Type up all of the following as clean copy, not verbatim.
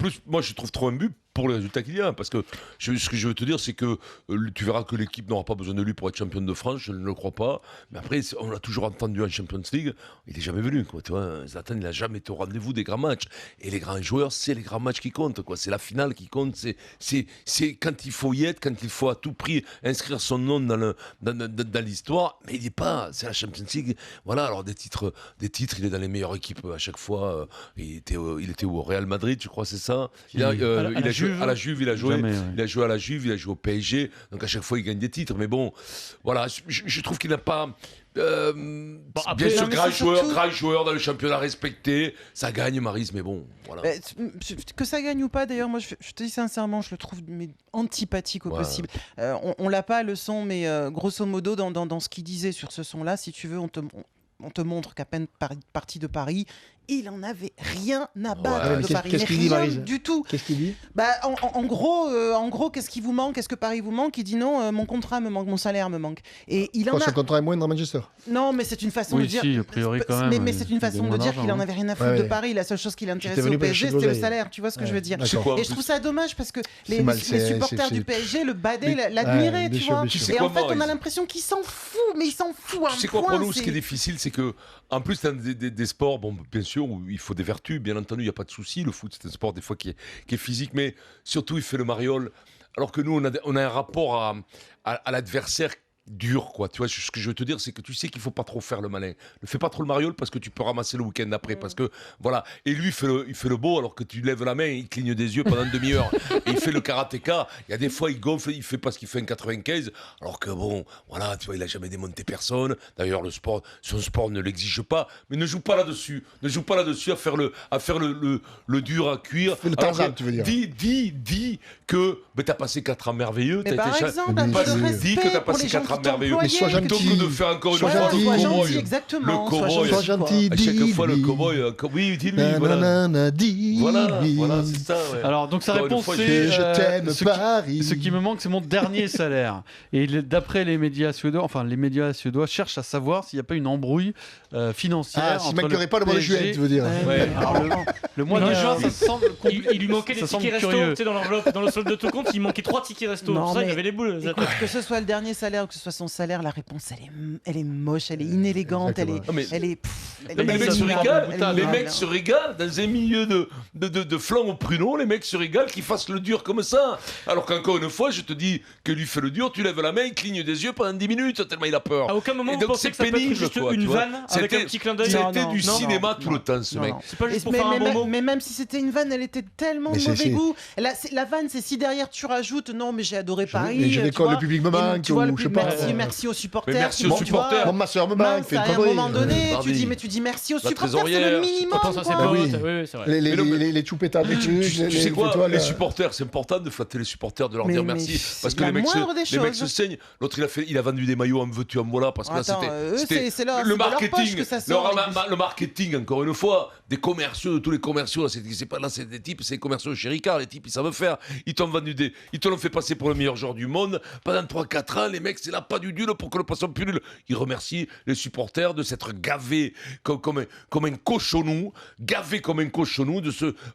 plus, moi, je trouve trop un but pour le résultat qu'il y a. Parce que ce que je veux te dire, c'est que tu verras que l'équipe n'aura pas besoin de lui pour être championne de France, je ne le crois pas. Mais après, on l'a toujours entendu en Champions League, il n'est jamais venu. Quoi, tu vois. Zlatan, il n'a jamais été au rendez-vous des grands matchs. Et les grands joueurs, c'est les grands matchs qui comptent. Quoi. C'est la finale qui compte. C'est quand il faut y être, quand il faut à tout prix inscrire son nom dans l'histoire. Mais il n'y est pas. C'est la Champions League. Voilà, alors des titres, il est dans les meilleures équipes à chaque fois. Il était au Real Madrid, je crois, c'est ça. Il a joué à la Juve, il a joué à la Juve, il a joué au PSG. Donc à chaque fois, il gagne des titres. Mais bon, voilà, je trouve qu'il n'a pas. Bien sûr, grand joueur dans le championnat respecté, ça gagne Maryse, mais bon, voilà. Que ça gagne ou pas, d'ailleurs, moi je te dis sincèrement, je le trouve antipathique au possible. On l'a pas le son, mais grosso modo, dans ce qu'il disait sur ce son-là, si tu veux, on te montre qu'à peine parti de Paris, il en avait rien à battre de Paris. Qu'est-ce qu'il dit, Maryse ? Du tout. Qu'est-ce qu'il dit ? En gros, qu'est-ce qui vous manque ? Est-ce que Paris vous manque ? Il dit non, mon contrat me manque, mon salaire me manque. Et son contrat est moindre à Manchester. Non, mais c'est une façon de dire. Si, a priori quand même. Mais c'est une façon de dire qu'il en avait rien à foutre de Paris. La seule chose qui l'intéressait au PSG, c'était le salaire. Tu vois ce que je veux dire ? Et je trouve ça dommage parce que les supporters du PSG le badaient, l'admiraient, tu vois. Et en fait, on a l'impression qu'il s'en fout, mais il s'en fout. Tu sais quoi, pour nous, ce qui est difficile, c'est que, en plus, dans des sports, bon, bien sûr, où il faut des vertus, bien entendu, il n'y a pas de souci. Le foot, c'est un sport des fois qui est physique, mais surtout, il fait le mariole. Alors que nous, on a un rapport à l'adversaire dur, quoi. Tu vois, ce que je veux te dire, c'est que tu sais qu'il faut pas trop faire le malin. Ne fais pas trop le mariole parce que tu peux ramasser le week-end après. Parce que, voilà. Et lui, il fait le beau alors que tu lèves la main, il cligne des yeux pendant une demi-heure. Et il fait le karatéka. Il y a des fois, il gonfle, il fait parce qu'il fait un 95. Alors que bon, voilà, tu vois, il a jamais démonté personne. D'ailleurs, son sport ne l'exige pas. Mais ne joue pas là-dessus. Ne joue pas là-dessus à faire le dur à cuire. Le Tarzan, tu veux dire. Dis que t'as passé 4 ans merveilleux. Mais par exemple, un peu de respect dis que t'as pour passé les gens 4 ans qui t'ont merveilleux. employé. Sois gentil. Plutôt que de faire encore une fois Sois le gentil, cowboy. exactement. Le cowboy. Sois gentil, À chaque fois, le dis-lui. cowboy. Oui, dis-lui. Voilà, c'est ça. Ouais. Alors, donc sa Encore une réponse, fois, c'est je t'aime, Paris. Ce qui me manque, c'est mon dernier salaire. Et d'après les médias suédois, cherchent à savoir s'il n'y a pas une embrouille financière. S'il entre manquerait pas le mois de juillet, tu veux dire. Ouais. Alors, le mois de juin, ça semble. Il lui manquait des tickets resto, tu sais, dans l'enveloppe, dans le solde de tout compte, il manquait 3 tickets resto. Non, Pour ça, il mais- avait les boules. Écoute, que ce soit le dernier salaire ou que ce soit son salaire, la réponse, elle est moche, elle est inélégante, elle Exactement. est, elle est, Mais les mecs se minable, régalent, elle est les minable. mecs se régalent dans un milieu de flanc au pruneau, les mecs se régalent qu'ils fassent le dur comme ça. Alors qu'encore une fois, je te dis que lui fait le dur, tu lèves la main, il cligne des yeux pendant 10 minutes tellement il a peur. À aucun moment Et vous donc, pensez c'est que ça peut être pénible, juste quoi, une tu vois. vanne avec un petit clin d'œil. C'était Non, du non, cinéma tout non, le temps, ce non, mec. non. C'est pas juste pour mais, faire un bon mot. mais même si c'était une vanne, elle était tellement de Mais mauvais c'est- goût. La vanne, c'est si derrière tu rajoutes non, mais j'ai adoré Paris. mais je tu déconne, vois, le public me et manque, tu vois, ou je sais pas. merci aux supporters. Mais merci tu aux vois, supporters. Bon, ma soeur me mince, manque, fait une à un connerie. moment donné, Mardi. tu dis merci aux La supporters, c'est le trésorière. minimum. Je pense à ses quoi. oui. potes. Oui, c'est vrai. Les choupetas des trucs. Tu sais quoi, les supporters, c'est important de flatter les supporters, de leur Mais- dire mais merci. c'est Parce que la les mecs moindre des se choses. saignent. L'autre, il a vendu des maillots en veux-tu, en voilà. Parce que là, Attends, eux, c'était c'est leur- le c'est de leur marketing. poche que ça sort, Le marketing, encore une fois, des commerciaux, de tous les commerciaux. Là, c'est des types, c'est des commerciaux chez Ricard. Les types, ils savent faire. Ils te l'ont fait passer pour le meilleur joueur du monde. Pendant 3-4 ans, les mecs, c'est là pas du nul pour que le poisson pullule. Ils remercient les supporters de s'être gavés comme un cochonou,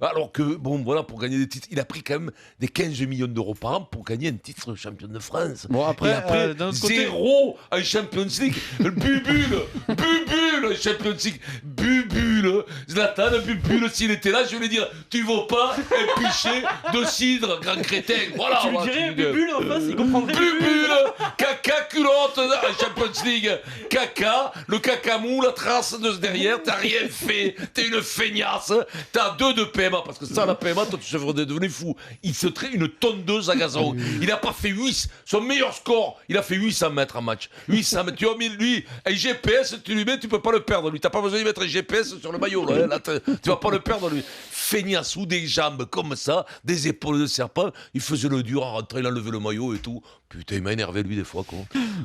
alors que, bon, voilà, pour gagner des titres, il a pris quand même des 15 millions d'euros par an pour gagner un titre de champion de France. Bon, après, Et après d'un autre côté- zéro en Champions League. Bubule en Champions League. Bubule. Zlatan, Bubule, s'il était là, je vais lui dire, tu vaux pas un pichet de cidre, grand crétin. Voilà. Tu lui voilà, dirais tu dis- Bubule en face, il comprendrait Bubule, caca culotte en Champions League, caca, le cacamou, la trace de ce derrière, t'as rien fait, t'es une feignasse, t'as 2 de PMA, parce que ça, la PMA, toi, tu serais devenu fou. Il se traite une tondeuse à gazon. Il a pas fait 8, son meilleur score, il a fait 800 mètres en match. 800 mètres, tu vois, mais lui, un GPS, tu lui mets, tu peux pas le perdre, lui. T'as pas besoin de mettre un GPS sur le maillot, là, hein. Là, tu vas pas le perdre, lui. Feignasse, ou des jambes comme ça, des épaules de serpent, il faisait le dur en rentrant, il enlevait le maillot et tout. Putain, il m'a énervé, lui, des fois, quoi.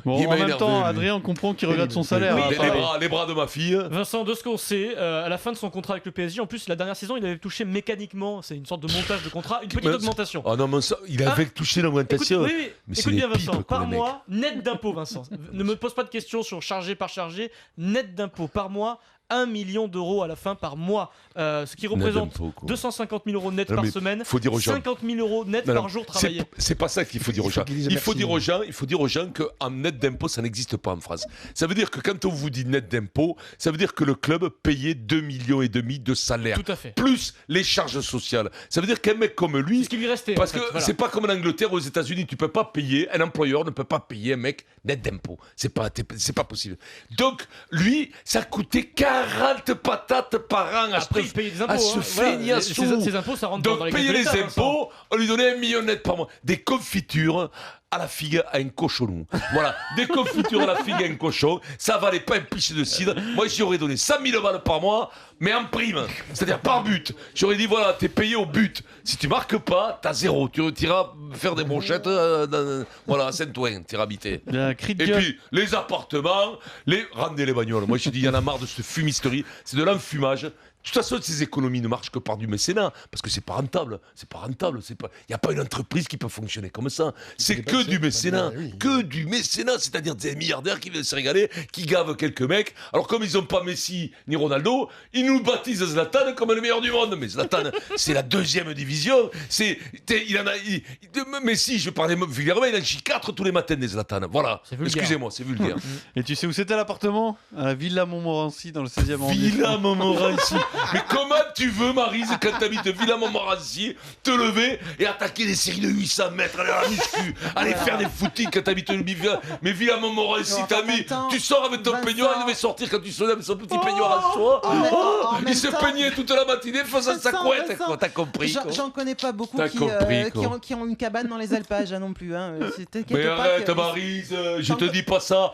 Bon, Il en m'a même énervé, temps, lui. Adrien comprend qu'il regrette son salaire. Oui, hein, Les bras de ma fille. Vincent, de ce qu'on sait, à la fin de son contrat avec le PSG, en plus, la dernière saison, il avait touché mécaniquement, c'est une sorte de montage de contrat, une petite Mais- augmentation. Ah non, mais ça, il avait touché Écoute, l'augmentation. oui, Mais c'est écoute bien des pipes, Vincent, quoi, par les mecs. mois, net d'impôts Vincent. Ne me pose pas de questions sur chargé par chargé, net d'impôts par mois, 1 million d'euros à la fin par mois, ce qui représente 250 000 euros net par semaine, faut dire aux gens, 50 000 euros net par jour travaillé. C'est pas ça qu'il faut dire aux gens. Il faut dire aux gens qu'en net d'impôt, ça n'existe pas en France. Ça veut dire que quand on vous dit net d'impôt, ça veut dire que le club payait 2,5 millions de salaire. Tout à fait. Plus les charges sociales. Ça veut dire qu'un mec comme lui, c'est ce qui lui restait. Parce que c'est pas comme en Angleterre ou aux États-Unis, tu peux pas payer, un employeur ne peut pas payer un mec net d'impôt. C'est pas possible. Donc, lui, ça coûtait 40 patates par an Après, il paye des impôts. ce feignasson. Ces impôts, ça rentre Donc, dans les payer les impôts, on lui donnait 1 million net par mois. Des confitures à la figue à un cochonou. Voilà, des confitures à la figue à un cochon, ça valait pas un piche de cidre. Moi, j'y aurais donné 100 000 balles par mois, mais en prime, c'est-à-dire par but. J'aurais dit, voilà, t'es payé au but. Si tu marques pas, t'as 0. Tu iras faire des brochettes voilà, à Saint-Ouen, tu iras habiter. Et puis, les appartements, rendez les bagnoles. Moi, je dis, il y en a marre de cette fumisterie. C'est de l'enfumage. De toute façon, ces économies ne marchent que par du mécénat, parce que c'est pas rentable. Il n'y a pas une entreprise qui peut fonctionner comme ça. C'est que du mécénat, c'est-à-dire des milliardaires qui viennent se régaler, qui gavent quelques mecs. Alors comme ils n'ont pas Messi ni Ronaldo, ils nous baptisent Zlatan comme le meilleur du monde. Mais Zlatan, c'est la 2e division. Messi, je parlais vulgairement, il en chie 4 tous les matins des Zlatan. Voilà. Excusez-moi, c'est vulgaire. Et tu sais où c'était l'appartement ? À la Villa Montmorency, dans le 16e arrondissement. Villa Montmorency. Mais comment tu veux, Maryse, quand t'habites Villa Montmorency, te lever et attaquer des séries de 800 mètres, aller à la muscu, aller faire des footings quand t'habites mais Villa Montmorency, tu sors avec ton peignoir, il devait sortir quand tu sonnais avec son petit peignoir à soi. Il se peignait toute la matinée faisant sa couette. T'as compris. J'en connais pas beaucoup qui ont une cabane dans les alpages non plus. Mais arrête, Maryse, je te dis pas ça.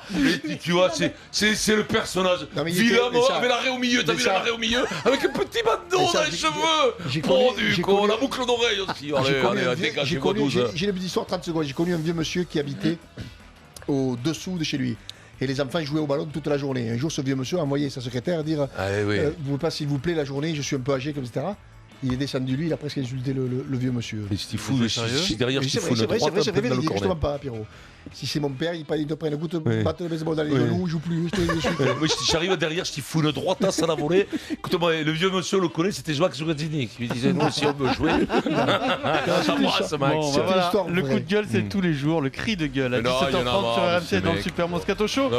Tu vois, c'est le personnage. Villa avec l'arrêt au milieu, t'as vu l'arrêt au milieu avec un petit bandeau dans les cheveux. Pendu, la boucle d'oreille aussi. J'ai une petite histoire, 30 secondes. J'ai connu un vieux monsieur qui habitait au-dessous de chez lui. Et les enfants jouaient au ballon toute la journée. Un jour, ce vieux monsieur a envoyé sa secrétaire dire vous pouvez pas, s'il vous plaît, la journée, je suis un peu âgé, etc. Il est descendu, lui, il a presque insulté le vieux monsieur. Mais c'est fou, derrière, c'est vrai, c'est vrai, justement pas, Pierrot. Si c'est mon père, il te prend un coup de batte le baseball dans les genoux, il joue plus. Moi, j'arrive derrière, je t'y fous une droite à la volée. Écoute-moi, le vieux monsieur le connaît, c'était Jacques Zugazzini qui lui disait nous, si on veut jouer. Embrasse, Max. Le coup de gueule, c'est tous les jours, le cri de gueule à 17h30 sur RMC dans le Super Moscato Show.